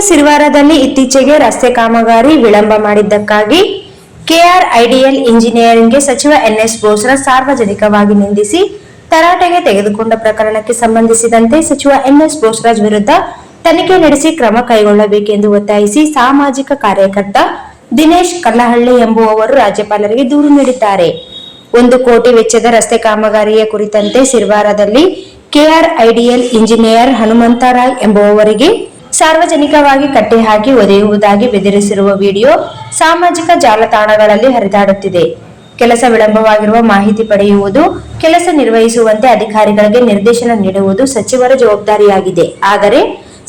ಸಿರವಾರದಲ್ಲಿ ಇತ್ತೀಚೆಗೆ ರಸ್ತೆ ಕಾಮಗಾರಿ ವಿಳಂಬ ಮಾಡಿದ್ದಕ್ಕಾಗಿ ಕೆಆರ್ಐಡಿಎಲ್ ಇಂಜಿನಿಯರಿಂಗ್ಗೆ ಸಚಿವ ಎನ್ಎಸ್ ಬೋಸ್ರಾಜ್ ಸಾರ್ವಜನಿಕವಾಗಿ ನಿಂದಿಸಿ ತರಾಟೆಗೆ ತೆಗೆದುಕೊಂಡ ಪ್ರಕರಣಕ್ಕೆ ಸಂಬಂಧಿಸಿದಂತೆ ಸಚಿವ ಎನ್ಎಸ್ ಬೋಸ್ರಾಜ್ ವಿರುದ್ಧ ತನಿಖೆ ನಡೆಸಿ ಕ್ರಮ ಕೈಗೊಳ್ಳಬೇಕೆಂದು ಒತ್ತಾಯಿಸಿ ಸಾಮಾಜಿಕ ಕಾರ್ಯಕರ್ತ ದಿನೇಶ್ ಕಲ್ಲಹಳ್ಳಿ ಎಂಬುವವರು ರಾಜ್ಯಪಾಲರಿಗೆ ದೂರು ನೀಡಿದ್ದಾರೆ. 1 ಕೋಟಿ ವೆಚ್ಚದ ರಸ್ತೆ ಕಾಮಗಾರಿಯ ಕುರಿತಂತೆ ಸಿರವಾರದಲ್ಲಿ ಕೆಆರ್ಐಡಿಎಲ್ ಇಂಜಿನಿಯರ್ ಹನುಮಂತರಾಯ್ ಎಂಬುವವರಿಗೆ ಸಾರ್ವಜನಿಕವಾಗಿ ಕಟ್ಟಿ ಹಾಕಿ ಒದೆಯುವುದಾಗಿ ಬೆದರಿಸಿರುವ ವಿಡಿಯೋ ಸಾಮಾಜಿಕ ಜಾಲತಾಣಗಳಲ್ಲಿ ಹರಿದಾಡುತ್ತಿದೆ. ಕೆಲಸ ವಿಳಂಬವಾಗಿರುವ ಮಾಹಿತಿ ಪಡೆಯುವುದು, ಕೆಲಸ ನಿರ್ವಹಿಸುವಂತೆ ಅಧಿಕಾರಿಗಳಿಗೆ ನಿರ್ದೇಶನ ನೀಡುವುದು ಸಚಿವರ ಜವಾಬ್ದಾರಿಯಾಗಿದೆ. ಆದರೆ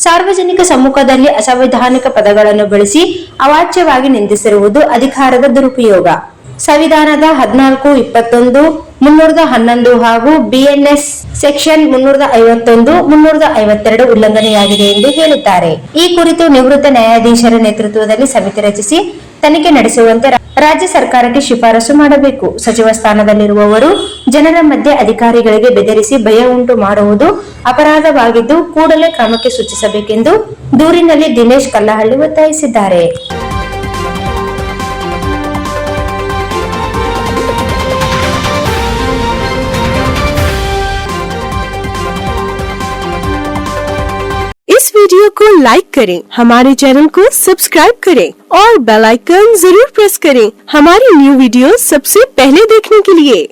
ಸಾರ್ವಜನಿಕ ಸಮ್ಮುಖದಲ್ಲಿ ಅಸಂವಿಧಾನಿಕ ಪದಗಳನ್ನು ಬಳಸಿ ಅವಾಚ್ಯವಾಗಿ ನಿಂದಿಸಿರುವುದು ಅಧಿಕಾರದ ದುರುಪಯೋಗ. ಸಂವಿಧಾನದ 14, 21, 311 ಹಾಗೂ ಬಿಎನ್ಎಸ್ ಸೆಕ್ಷನ್ 351, 352 ಉಲ್ಲಂಘನೆಯಾಗಿದೆ ಎಂದು ಹೇಳಿದ್ದಾರೆ. ಈ ಕುರಿತು ನಿವೃತ್ತ ನ್ಯಾಯಾಧೀಶರ ನೇತೃತ್ವದಲ್ಲಿ ಸಮಿತಿ ರಚಿಸಿ ತನಿಖೆ ನಡೆಸುವಂತೆ ರಾಜ್ಯ ಸರ್ಕಾರಕ್ಕೆ ಶಿಫಾರಸು ಮಾಡಬೇಕು. ಸಚಿವ ಸ್ಥಾನದಲ್ಲಿರುವವರು ಜನರ ಮಧ್ಯೆ ಅಧಿಕಾರಿಗಳಿಗೆ ಬೆದರಿಸಿ ಭಯ ಉಂಟು ಮಾಡುವುದು ಅಪರಾಧವಾಗಿದ್ದು ಕೂಡಲೇ ಕ್ರಮಕ್ಕೆ ಸೂಚಿಸಬೇಕೆಂದು ದೂರಿನಲ್ಲಿ ದಿನೇಶ್ ಕಲ್ಲಹಳ್ಳಿ ಒತ್ತಾಯಿಸಿದ್ದಾರೆ. इस वीडियो को लाइक करें, हमारे चैनल को सब्सक्राइब करें और बेल आइकन जरूर प्रेस करें हमारी न्यू वीडियो सबसे पहले देखने के लिए।